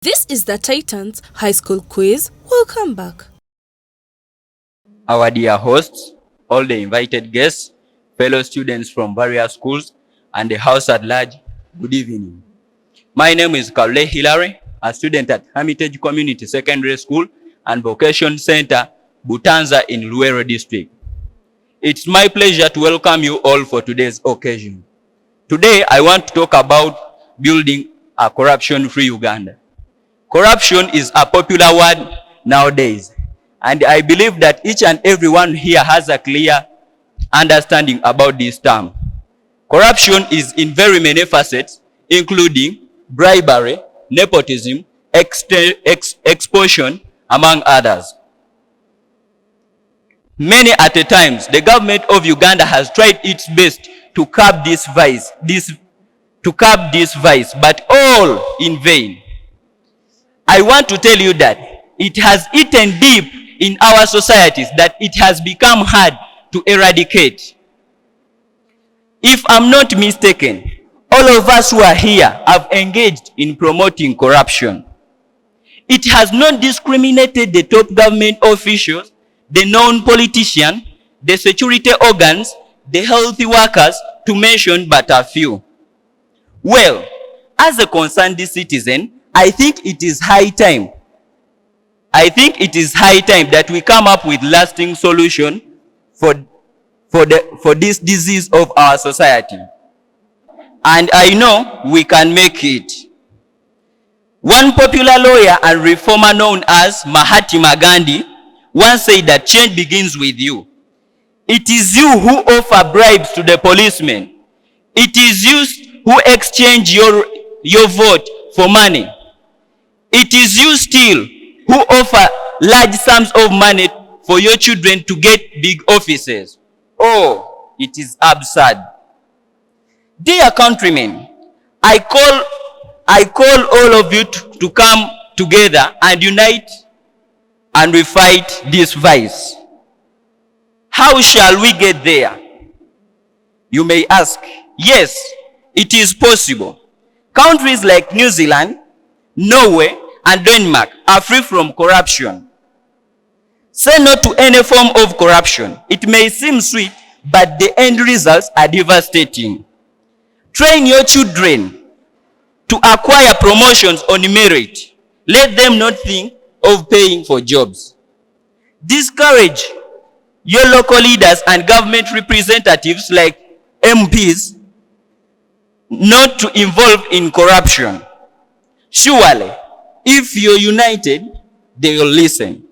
This is the Titans High School Quiz. Welcome back. Our dear hosts, all the invited guests, fellow students from various schools, and the house at large, good evening. My name is Nakulabye Hilary, a student at Hermitage Community Secondary School and Vocational Center, Butanza in Luero District. It's my pleasure to welcome you all for today's occasion. Today, I want to talk about building a corruption-free Uganda. Corruption is a popular word nowadays, and I believe that each and everyone here has a clear understanding about this term. Corruption is in very many facets, including bribery, nepotism, extortion, among others. Many at the times, the government of Uganda has tried its best to curb this vice, but all in vain. I want to tell you that it has eaten deep in our societies that it has become hard to eradicate. If I'm not mistaken, all of us who are here have engaged in promoting corruption. It has not discriminated the top government officials, the non-politicians, the security organs, the health workers, to mention but a few. Well, as a concerned citizen, I think it is high time that we come up with lasting solution for this disease of our society. And I know we can make it. One popular lawyer and reformer known as Mahatma Gandhi once said that change begins with you. It is you who offer bribes to the policemen. It is you who exchange your vote for money. It is you still who offer large sums of money for your children to get big offices. Oh, it is absurd. Dear countrymen, I call all of you to come together and unite and we fight this vice. How shall we get there? You may ask. Yes, it is possible. Countries like New Zealand, Norway, and Denmark are free from corruption. Say no to any form of corruption. It may seem sweet, but the end results are devastating. Train your children to acquire promotions on merit. Let them not think of paying for jobs. Discourage your local leaders and government representatives like MPs not to involve in corruption. Surely, if you're united, they will listen.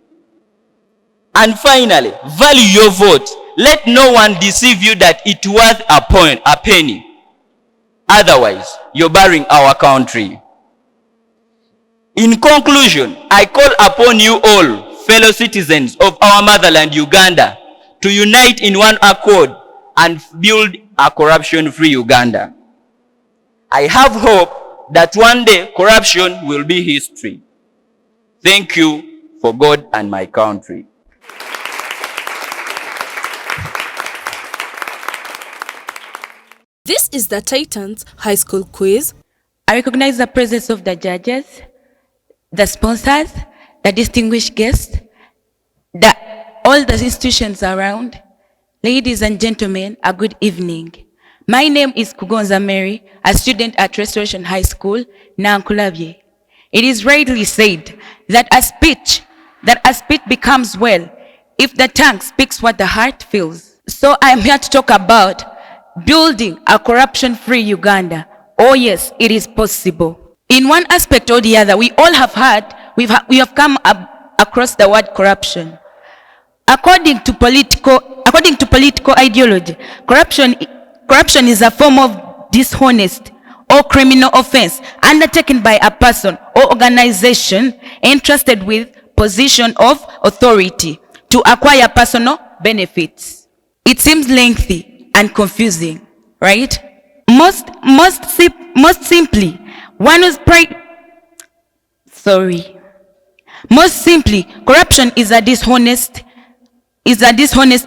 And finally, value your vote. Let no one deceive you that it's worth a penny. Otherwise, you're burying our country. In conclusion, I call upon you all, fellow citizens of our motherland, Uganda, to unite in one accord and build a corruption-free Uganda. I have hope that one day corruption will be history. Thank you for God and my country. This is the Titans High School Quiz. I recognize the presence of the judges, the sponsors, the distinguished guests, all the institutions around. Ladies and gentlemen, a good evening. My name is Kugonza Mary, a student at Restoration High School, Nakulabye. It is rightly said that a speech becomes well if the tongue speaks what the heart feels. So I'm here to talk about building a corruption-free Uganda. Oh yes, it is possible. In one aspect or the other, we all have we have come across the word corruption. According to political ideology, corruption is a form of dishonest or criminal offense undertaken by a person or organization entrusted with position of authority to acquire personal benefits. It seems lengthy and confusing, right? Most simply, corruption is a dishonest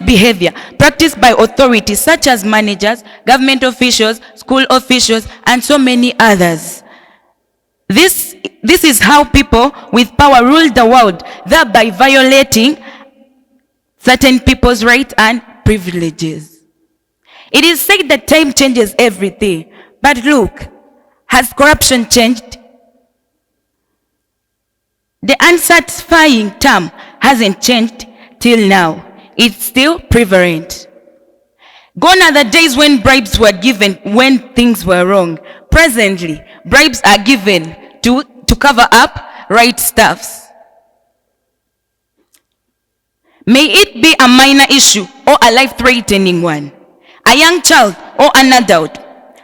behavior practiced by authorities such as managers, government officials, school officials, and so many others. This is how people with power rule the world, thereby violating certain people's rights and privileges. It is said that time changes everything. But look, has corruption changed? The unsatisfying term hasn't changed till now. It's still prevalent. Gone are the days when bribes were given when things were wrong. Presently, bribes are given to cover up right stuffs. May it be a minor issue or a life-threatening one, a young child or an adult,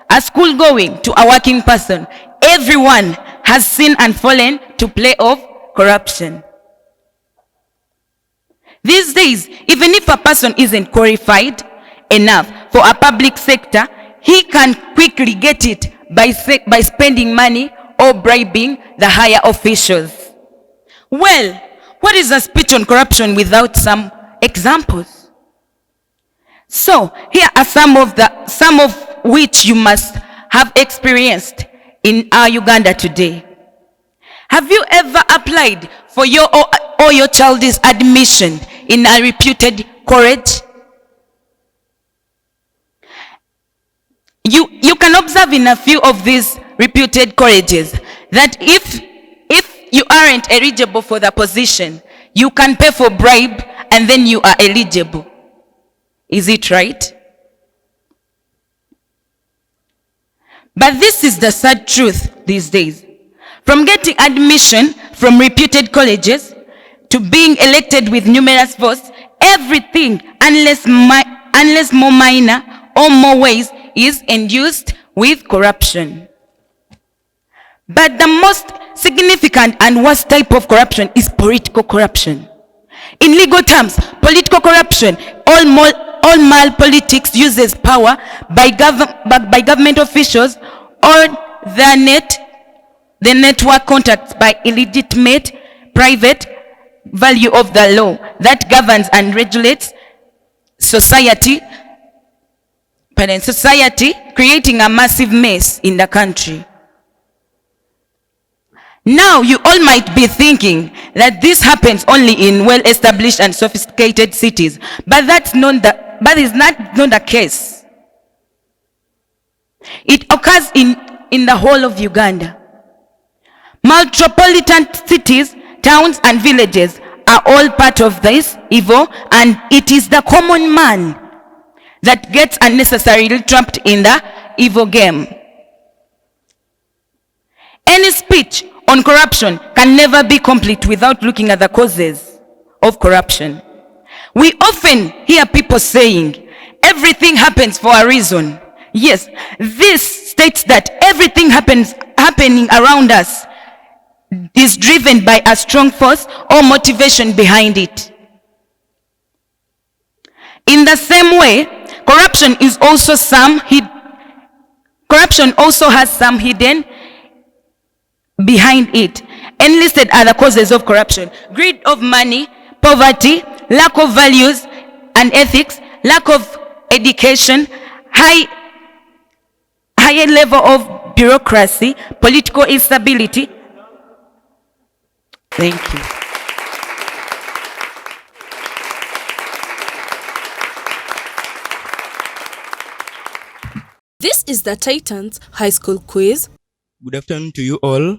a school-going to a working person, everyone has seen and fallen to play of corruption. These days, even if a person isn't qualified enough for a public sector, he can quickly get it by spending money or bribing the higher officials. Well, what is a speech on corruption without some examples? So, here are some of which you must have experienced in our Uganda today. Have you ever applied for your or your child's admission in a reputed college? You can observe in a few of these reputed colleges that if you aren't eligible for the position, you can pay for bribe and then you are eligible. Is it right? But this is the sad truth these days. From getting admission from reputed colleges to being elected with numerous votes, everything, unless more minor or more ways, is induced with corruption. But the most significant and worst type of corruption is political corruption. In legal terms, political corruption, all mal politics uses power by government officials or the network contacts by illegitimate private value of the law that governs and regulates society, creating a massive mess in the country. Now, you all might be thinking that this happens only in well-established and sophisticated cities, but is not the case. It occurs in the whole of Uganda. Metropolitan cities, towns, and villages are all part of this evil, and it is the common man that gets unnecessarily trapped in the evil game. Any speech on corruption can never be complete without looking at the causes of corruption. We often hear people saying, everything happens for a reason. Yes, this states that everything happening around us is driven by a strong force or motivation behind it. In the same way, corruption also has some hidden behind it. Enlisted are the causes of corruption: greed of money, poverty, lack of values and ethics, lack of education, high level of bureaucracy, political instability. Thank you. This is the Titans High School Quiz. Good afternoon to you all.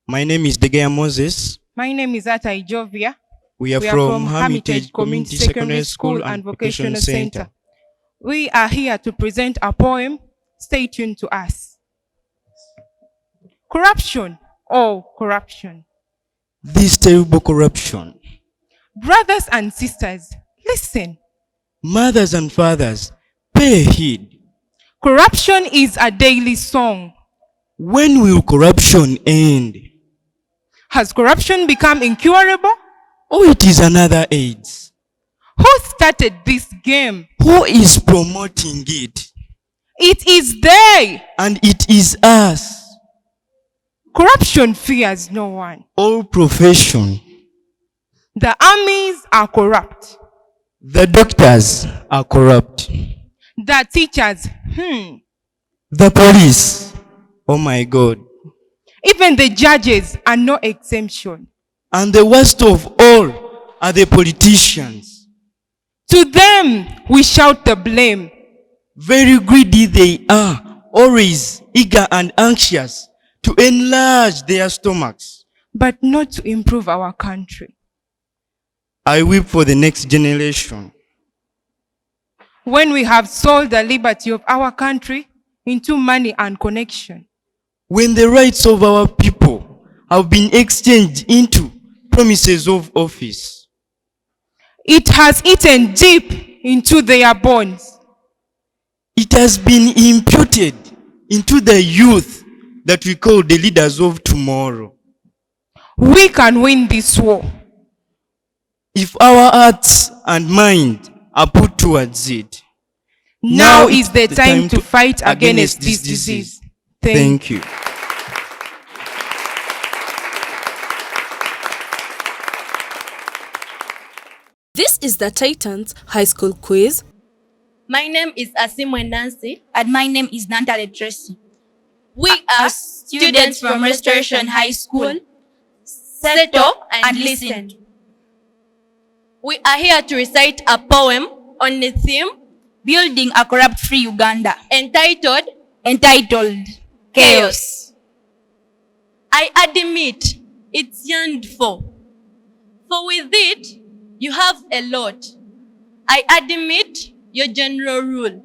My name is Degea Moses. My name is Atai Jovia. We are from Hermitage Community Secondary School and Vocational Center. We are here to present a poem. Stay tuned to us. Corruption, oh corruption. This terrible corruption. Brothers and sisters, listen. Mothers and fathers, pay heed. Corruption is a daily song. When will corruption end? Has corruption become incurable? Oh, it is another AIDS. Who started this game? Who is promoting it? It is they. And it is us. Corruption fears no one. All profession. The armies are corrupt. The doctors are corrupt. The teachers, The police, oh my God. Even the judges are no exemption. And the worst of all are the politicians. To them we shout the blame. Very greedy they are, always eager and anxious to enlarge their stomachs. But not to improve our country. I weep for the next generation. When we have sold the liberty of our country into money and connection. When the rights of our people have been exchanged into promises of office. It has eaten deep into their bones. It has been imputed into the youth that we call the leaders of tomorrow. We can win this war if our hearts and mind are put towards it. Now is the time to fight against this disease. Thank you. This is the Titans High School Quiz. My name is Asimwe Nancy. And my name is Nantale Tracy. We are students from Restoration High School. Settle and listen. We are here to recite a poem on the theme Building a Corrupt-Free Uganda. entitled Chaos. I admit it's yearned for with it you have a lot. I admit your general rule,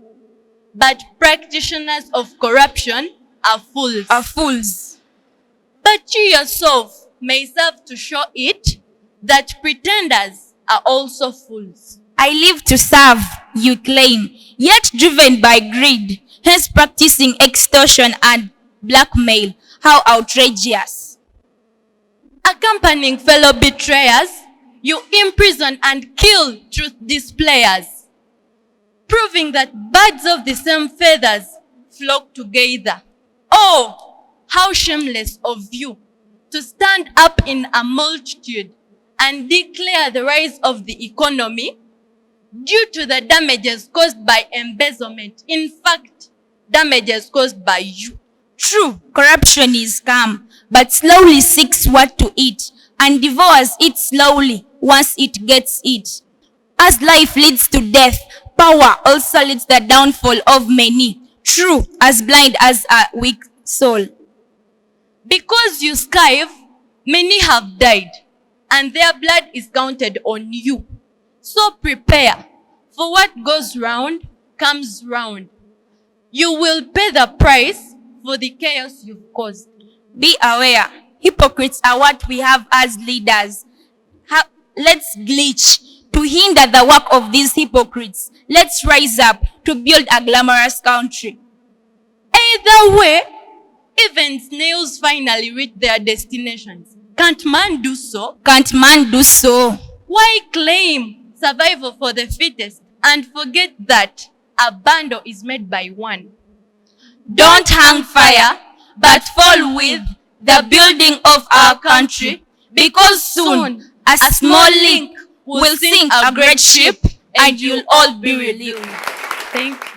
but practitioners of corruption are fools. But you yourself may serve to show it that pretenders are also fools. I live to serve, you claim, yet driven by greed, hence practicing extortion and blackmail. How outrageous. Accompanying fellow betrayers, you imprison and kill truth displayers, proving that birds of the same feathers flock together. Oh, how shameless of you to stand up in a multitude and declare the rise of the economy due to the damages caused by embezzlement. In fact, damages caused by you. True, corruption is calm, but slowly seeks what to eat, and devours it slowly once it gets it. As life leads to death, power also leads the downfall of many. True, as blind as a weak soul. Because you skive, many have died, and their blood is counted on you. So prepare, for what goes round comes round. You will pay the price for the chaos you've caused. Be aware, hypocrites are what we have as leaders. Let's glitch to hinder the work of these hypocrites. Let's rise up to build a glamorous country. Either way, even snails finally reach their destinations. Can't man do so? Can't man do so? Why claim survival for the fittest and forget that a bundle is made by one? Don't hang fire, but fall with the building of our country, because soon a small link will sink a great ship and you'll all be relieved. Thank you.